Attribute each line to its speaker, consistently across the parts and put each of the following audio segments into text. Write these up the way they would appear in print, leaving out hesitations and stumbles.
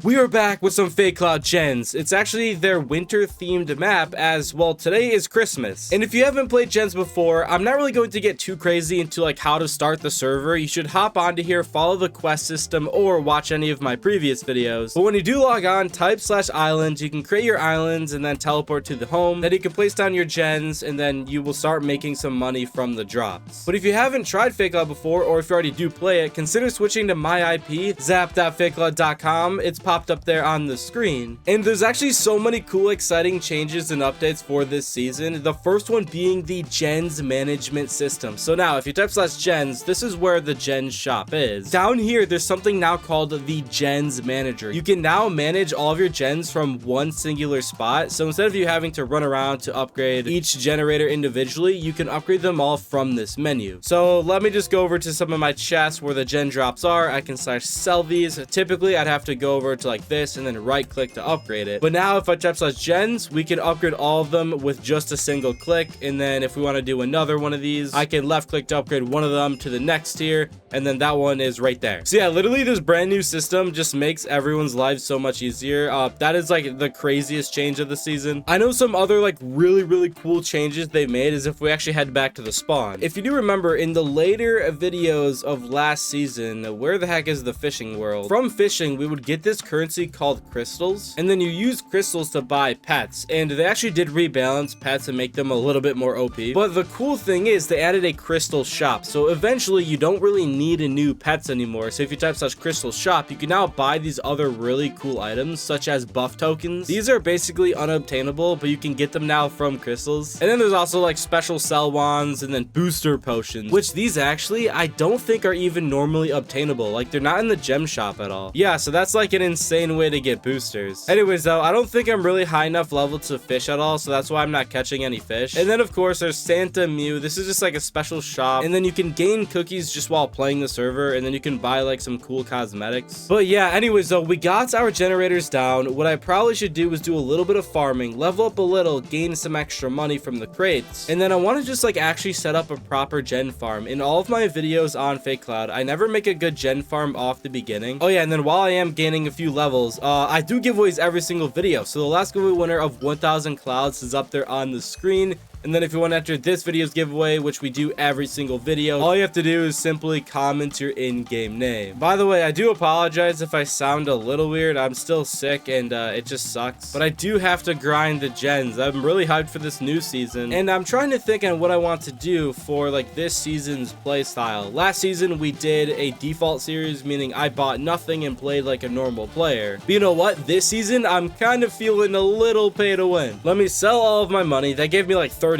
Speaker 1: We are back with some Fadecloud gens. It's actually their winter themed map, as well today is Christmas. And if you haven't played gens before, I'm not really going to get too crazy into like how to start the server. You should hop onto here, follow the quest system, or watch any of my previous videos. But when you do log on, type /islands, you can create your islands and then teleport to the home. Then you can place down your gens and then you will start making some money from the drops. But if you haven't tried Fadecloud before, or if you already do play it, consider switching to my IP, zap.fadecloud.com. It's popped up there on the screen. And there's actually so many cool, exciting changes and updates for this season. The first one being the gens management system. So now if you type /gens, this is where the gens shop is. Down here, there's something now called the gens manager. You can now manage all of your gens from one singular spot. So instead of you having to run around to upgrade each generator individually, you can upgrade them all from this menu. So let me just go over to some of my chests where the gen drops are. I can /sell these. Typically I'd have to go over to like this and then right click to upgrade it. But now if I type /gens, we can upgrade all of them with just a single click. And then if we want to do another one of these, I can left click to upgrade one of them to the next tier. And then that one is right there. So yeah, literally this brand new system just makes everyone's lives so much easier. That is like the craziest change of the season. I know some other like really cool changes they made is if we actually head back to the spawn. If you do remember in the later videos of last season, where the heck is the fishing world? From fishing, we would get this currency called crystals, and then you use crystals to buy pets, and they actually did rebalance pets and make them a little bit more OP. But the cool thing is they added a crystal shop, so eventually you don't really need a new pets anymore. So if you type /crystal shop, you can now buy these other really cool items such as buff tokens. These are basically unobtainable, but you can get them now from crystals. And then there's also like special sell wands and then booster potions, which these actually I don't think are even normally obtainable. Like they're not in the gem shop at all. Yeah, so that's like an insane way to get boosters. Anyways though, I don't think I'm really high enough level to fish at all, so that's why I'm not catching any fish. And then of course there's Santa Mew. This is just like a special shop, and then you can gain cookies just while playing the server, and then you can buy like some cool cosmetics. But yeah, anyways though, we got our generators down. What I probably should do is do a little bit of farming, level up a little, gain some extra money from the crates, and then I want to just like actually set up a proper gen farm. In all of my videos on Fadecloud, I never make a good gen farm off the beginning. Oh yeah, and then while I am gaining a few levels, I do giveaways every single video. So the last giveaway winner of 1000 clouds is up there on the screen. And then if you want to enter this video's giveaway, which we do every single video, all you have to do is simply comment your in-game name. By the way, I do apologize if I sound a little weird. I'm still sick and it just sucks. But I do have to grind the gens. I'm really hyped for this new season. And I'm trying to think on what I want to do for like this season's play style. Last season, we did a default series, meaning I bought nothing and played like a normal player. But you know what? This season, I'm kind of feeling a little pay to win. Let me sell all of my money. That gave me like 30K.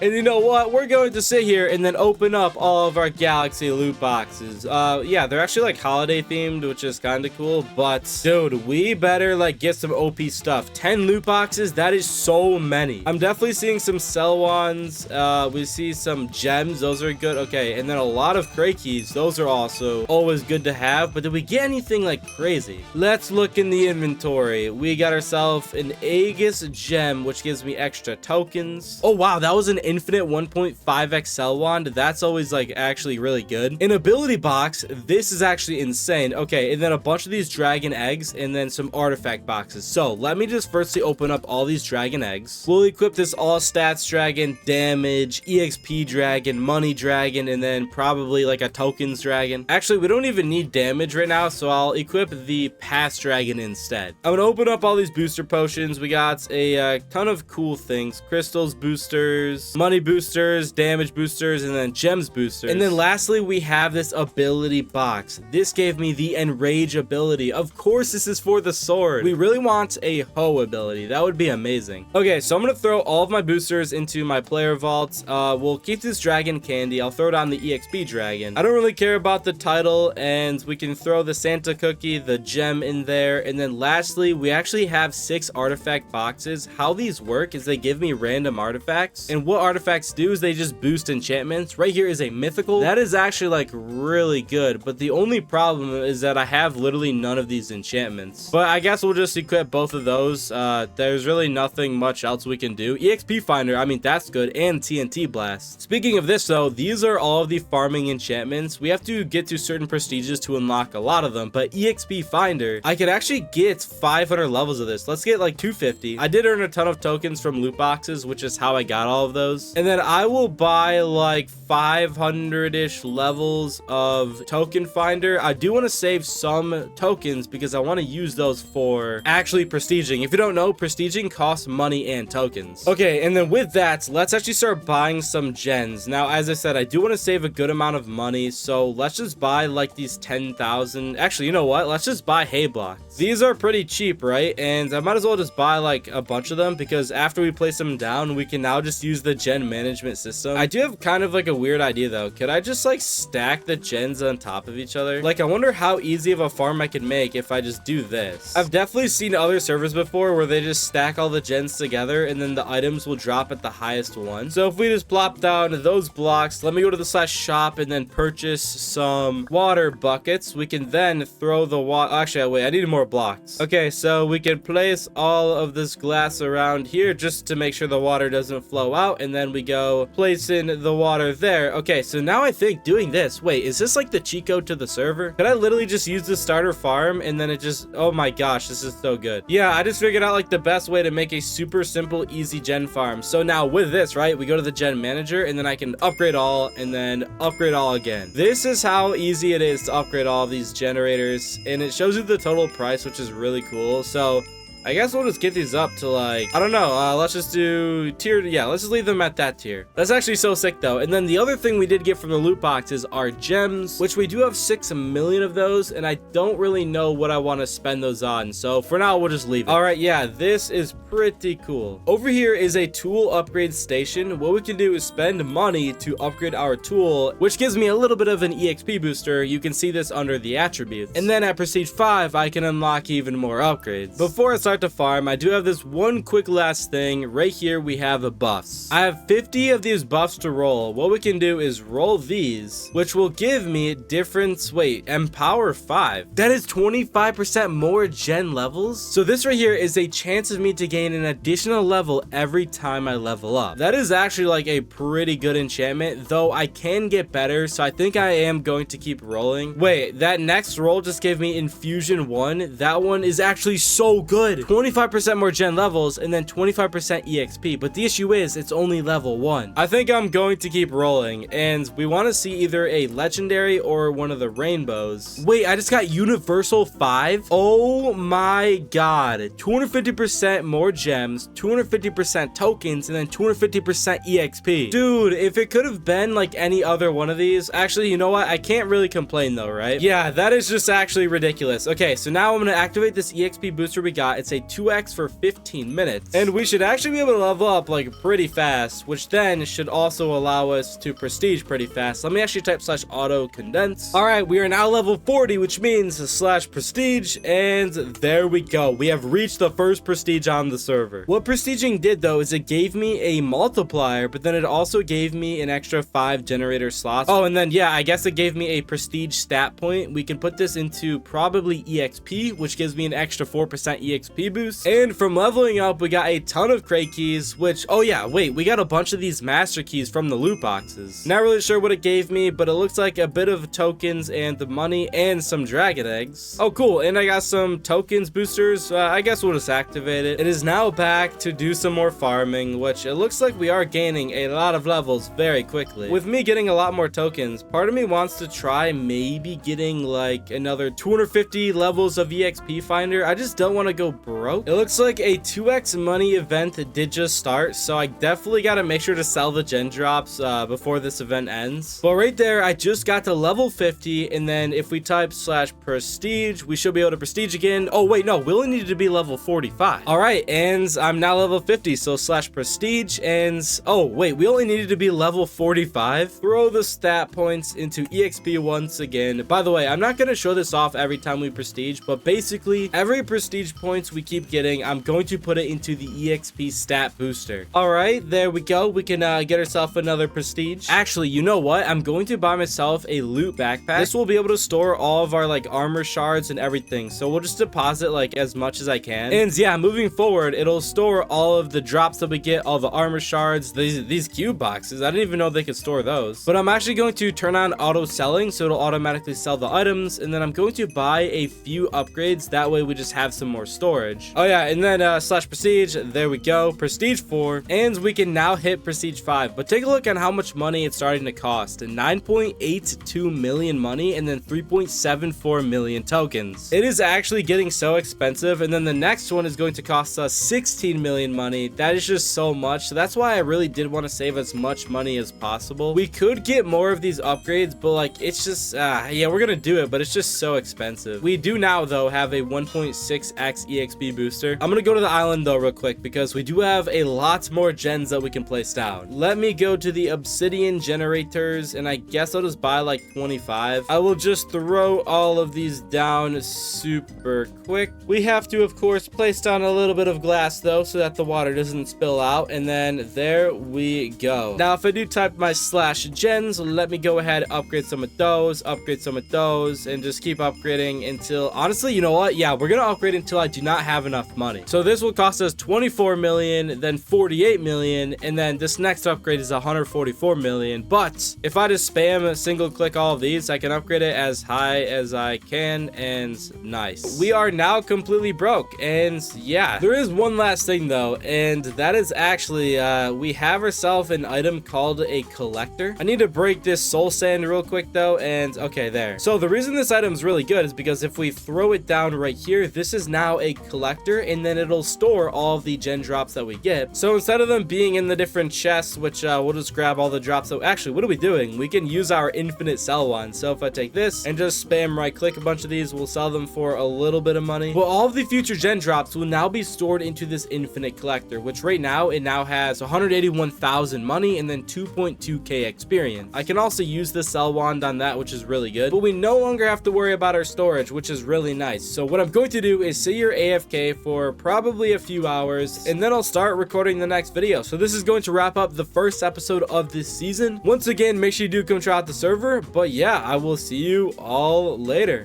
Speaker 1: And you know what? We're going to sit here and then open up all of our galaxy loot boxes. Yeah, they're actually like holiday themed, which is kind of cool. But dude, we better like get some OP stuff. 10 loot boxes, that is so many. I'm definitely seeing some sell wands. We see some gems, those are good. Okay, and then a lot of crate keys, those are also always good to have. But did we get anything like crazy? Let's look in the inventory. We got ourselves an Aegis gem, which gives me extra tokens. Oh wow, that was an infinite 1.5x sell wand. That's always like actually really good. An ability box, this is actually insane. Okay, and then a bunch of these dragon eggs and then some artifact boxes. So let me just firstly open up all these dragon eggs. We'll equip this all stats dragon, damage, exp dragon, money dragon, and then probably like a tokens dragon. Actually, we don't even need damage right now, so I'll equip the pass dragon instead. I'm gonna open up all these booster potions. We got a ton of cool things: crystals, boosters, money boosters, damage boosters, and then gems boosters. And then lastly, we have this ability box. This gave me the enrage ability. Of course, this is for the sword. We really want a hoe ability. That would be amazing. Okay, so I'm gonna throw all of my boosters into my player vault. We'll keep this dragon candy. I'll throw it on the exp dragon. I don't really care about the title, and we can throw the Santa cookie, the gem in there. And then lastly, we actually have 6 artifact boxes. How these work is they give me random artifacts, artifacts, and what artifacts do is they just boost enchantments. Right here is a mythical. That is actually like really good, but the only problem is that I have literally none of these enchantments. But I guess we'll just equip both of those. There's really nothing much else we can do. EXP finder, I mean, that's good, and TNT blast. Speaking of this though, these are all of the farming enchantments. We have to get to certain prestiges to unlock a lot of them, but EXP finder, I could actually get 500 levels of this. Let's get like 250. I did earn a ton of tokens from loot boxes, which is how I got all of those. And then I will buy like 500-ish levels of token finder. I do want to save some tokens because I want to use those for actually prestiging. If you don't know, prestiging costs money and tokens. Okay, and then with that, let's actually start buying some gens. Now, as I said, I do want to save a good amount of money, so let's just buy like these 10,000. Actually, you know what? Let's just buy hay blocks. These are pretty cheap, right? And I might as well just buy like a bunch of them because after we place them down, we can now just use the gen management system. I do have kind of like a weird idea though. Could I just like stack the gens on top of each other? Like, I wonder how easy of a farm I could make if I just do this. I've definitely seen other servers before where they just stack all the gens together and then the items will drop at the highest one. So if we just plop down those blocks, let me go to the /shop and then purchase some water buckets. We can then throw the water. Actually, wait, I need more blocks. Okay, so we can place all of this glass around here just to make sure the water doesn't flow out, and then we go place in the water there. Okay, so now I think doing this, wait, is this like the cheat code to the server? Could I literally just use the starter farm and then it just, oh my gosh, this is so good. Yeah, I just figured out like the best way to make a super simple, easy gen farm. So now with this, right, we go to the gen manager and then I can upgrade all and then upgrade all again. This is how easy it is to upgrade all of these generators, and it shows you the total price, which is really cool. So I guess we'll just get these up to like, I don't know, let's just do tier, yeah, let's just leave them at that tier. That's actually so sick though. And then the other thing we did get from the loot boxes are gems, which we do have 6 million of those, and I don't really know what I want to spend those on. So for now, we'll just leave it. All right, yeah, this is pretty cool. Over here is a tool upgrade station. What we can do is spend money to upgrade our tool, which gives me a little bit of an EXP booster. You can see this under the attributes. And then at Prestige 5, I can unlock even more upgrades. Before I start to farm, I do have this one quick last thing. Right here we have buffs. I have 50 of these buffs to roll. What we can do is roll these, which will give me different, wait, empower 5. That is 25% more gen levels. So this right here is a chance of me to gain an additional level every time I level up. That is actually like a pretty good enchantment, though I can get better, so I think I am going to keep rolling. Wait, that next roll just gave me infusion 1. That one is actually so good. 25% more gen levels and then 25% EXP, but the issue is it's only level 1. I think I'm going to keep rolling, and we want to see either a legendary or one of the rainbows. Wait, I just got universal 5. Oh my god, 250% more gems, 250% tokens, and then 250% EXP. Dude, if it could have been like any other one of these, actually, you know what, I can't really complain though, right? Yeah, that is just actually ridiculous. Okay, so now I'm going to activate this EXP booster we got. It's a 2x for 15 minutes, and we should actually be able to level up like pretty fast, which then should also allow us to prestige pretty fast. Let me actually type /auto condense. All right, we are now level 40, which means /prestige, and there we go. We have reached the first prestige on the server. What prestiging did though is it gave me a multiplier, but then it also gave me an extra 5 generator slots. Oh, and then yeah, I guess it gave me a prestige stat point. We can put this into probably EXP, which gives me an extra 4% EXP boost. And from leveling up, we got a ton of crate keys, which, oh yeah, wait, we got a bunch of these master keys from the loot boxes. Not really sure what it gave me, but it looks like a bit of tokens and the money and some dragon eggs. Oh cool, and I got some tokens boosters. I guess we'll just activate it. It is now back to do some more farming, which it looks like we are gaining a lot of levels very quickly. With me getting a lot more tokens, part of me wants to try maybe getting like another 250 levels of EXP finder. I just don't want to go broke. It looks like a 2x money event did just start, so I definitely got to make sure to sell the gen drops before this event ends. But right there, I just got to level 50, and then if we type /prestige, we should be able to prestige again. Oh wait, no, we only needed to be level 45. All right, and I'm now level 50, so /prestige, and oh wait, we only needed to be level 45. Throw the stat points into EXP once again. By the way, I'm not going to show this off every time we prestige, but basically every prestige points we we keep getting, I'm going to put it into the EXP stat booster. All right, there we go. We can get ourselves another prestige. Actually, you know what? I'm going to buy myself a loot backpack. This will be able to store all of our like armor shards and everything. So we'll just deposit like as much as I can. And yeah, moving forward, it'll store all of the drops that we get, all the armor shards, these cube boxes. I didn't even know they could store those. But I'm actually going to turn on auto selling, so it'll automatically sell the items. And then I'm going to buy a few upgrades. That way we just have some more storage. Oh yeah, and then slash prestige. There we go. Prestige 4. And we can now hit prestige 5. But take a look on how much money it's starting to cost. 9.82 million money and then 3.74 million tokens. It is actually getting so expensive. And then the next one is going to cost us 16 million money. That is just so much. So that's why I really did want to save as much money as possible. We could get more of these upgrades, but like it's just yeah, we're gonna do it, but it's just so expensive. We do now though have a 1.6x EXP booster. I'm gonna go to the island though real quick because we do have a lot more gens that we can place down. Let me go to the obsidian generators, and I guess I'll just buy like 25. I will just throw all of these down super quick. We have to of course place down a little bit of glass though so that the water doesn't spill out, and then there we go. Now if I do type my slash gens, let me go ahead, upgrade some of those, upgrade some of those, and just keep upgrading until, honestly, you know what, yeah, we're gonna upgrade until I do not have enough money. So this will cost us 24 million, then 48 million, and then this next upgrade is 144 million. But if I just spam a single click all of these, I can upgrade it as high as I can, and nice. We are now completely broke. And yeah, there is one last thing though, and that is actually we have ourselves an item called a collector. I need to break this soul sand real quick though, and okay, there. So the reason this item is really good is because if we throw it down right here, this is now a collector, and then it'll store all of the gen drops that we get. So instead of them being in the different chests, which we'll just grab all the drops. So actually, what are we doing? We can use our infinite sell one. So if I take this and just spam right click a bunch of these, we'll sell them for a little bit of money. Well, all of the future gen drops will now be stored into this infinite collector, which right now it now has 181,000 money and then 2.2k experience. I can also use the sell wand on that, which is really good, but we no longer have to worry about our storage, which is really nice. So what I'm going to do is sit here AFK for probably a few hours, and then I'll start recording the next video. So this is going to wrap up the first episode of this season. Once again, make sure you do come try out the server, but yeah, I will see you all later.